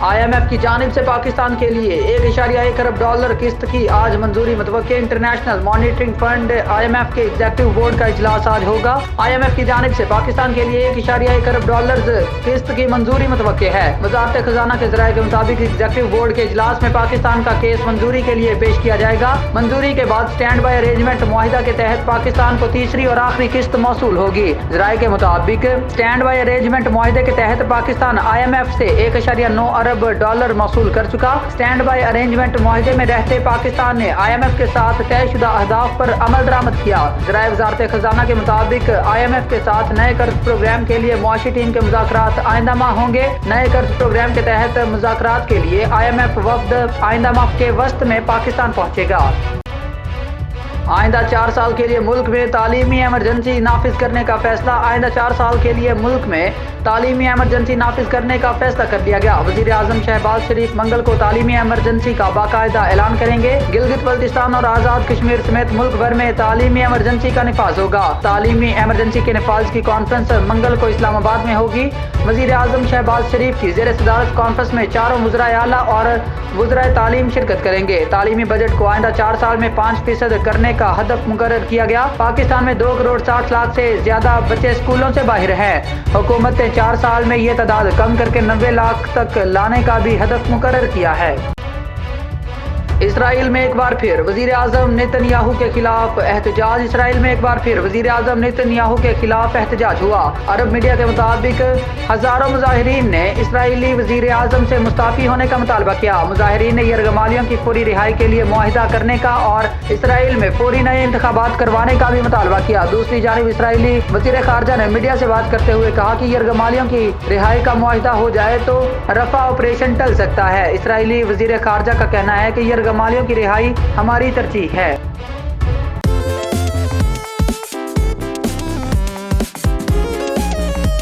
IMF की जानिब से पाकिस्तान के लिए $1.1 अरब किस्त की आज मंजूरी मुतवक्के। इंटरनेशनल मॉनिटरिंग फंड IMF के एग्जीक्यूटिव बोर्ड का इजलास आज होगा। IMF की जानिब से पाकिस्तान के लिए $1.1 अरब किस्त की मंजूरी मुतवक्के है। वजारत खजाना के ज़राए के मुताबिक एग्जीक्यूटिव बोर्ड के इजलास में पाकिस्तान का केस मंजूरी के लिए पेश किया जाएगा। मंजूरी के बाद स्टैंड बाय अरेंजमेंट मुआहिदा के तहत पाकिस्तान को तीसरी और आखिरी किस्त मौसूल होगी। ज़राए के मुताबिक स्टैंड बाय अरेंजमेंट मुआहिदे के तहत पाकिस्तान IMF से $1.9 अरब मौसूल कर चुका। स्टैंड बाय अरेंजमेंट मुआहिदे में रहते पाकिस्तान ने IMF के साथ तयशुदा अहदाफ पर अमल दरामद किया। ज़राए वजारत खजाना के मुताबिक IMF के साथ नए कर्ज प्रोग्राम के लिए मुआशी टीम के मुज़ाकरात आइंदा माह होंगे। नए कर्ज प्रोग्राम के तहत मुज़ाकरात के लिए IMF वफ़द आइंदा माह के वस्त में पाकिस्तान पहुंचेगा। आइंदा 4 साल के लिए मुल्क में तालीमी एमरजेंसी नाफिज करने का फैसला। आइंदा 4 साल के लिए मुल्क में तालीमी एमरजेंसी नाफिज करने का फैसला कर लिया गया। वज़ीर आज़म शहबाज शरीफ मंगल को तालीमी एमरजेंसी का बाकायदा ऐलान करेंगे। गिलगित बल्तिस्तान और आज़ाद कश्मीर समेत मुल्क भर में तालीमी एमरजेंसी का निफाज होगा। तालीमी एमरजेंसी के निफाज की कॉन्फ्रेंस मंगल को इस्लामाबाद में होगी। वज़ीर आज़म शहबाज शरीफ की ज़ेर सदारत कॉन्फ्रेंस में चारों वज़राए आला और वज़राए तालीम शिरकत करेंगे। तालीमी बजट को आइंदा 4 साल में 5% करने का हदफ मुकर्रर किया गया। पाकिस्तान में 2 करोड़ 60 लाख से ज्यादा बच्चे स्कूलों से बाहर हैं। हुकूमत ने 4 साल में ये तादाद कम करके 90 लाख तक लाने का भी हदफ मुकर्रर किया है। इसराइल में एक बार फिर वज़ीर आज़म नेतन्याहू के खिलाफ एहतजाज। इसराइल में एक बार फिर वज़ीर आज़म नेतन्याहू के खिलाफ एहतजाज हुआ। अरब मीडिया के मुताबिक हज़ारों मुजाहिरीन ने इसराइली वज़ीर आज़म से मुस्ताफ़ी होने का मुतालबा किया। मुजाहिरीन ने यरगमालियों की फौरी रिहाई के लिए मुआहिदा करने का और इसराइल में फौरी नए इंतखाबात करवाने का भी मुतालबा किया। दूसरी जानिब इसराइली वज़ीर ख़ारजा ने मीडिया से बात करते हुए कहा कि यरगमालियों की रिहाई का मुआहिदा हो जाए तो रफ़ा ऑपरेशन टल सकता है। इसराइली वज़ीर ख़ारजा का कहना है कि यरगमालियों की रिहाई हमारी तरजीह है।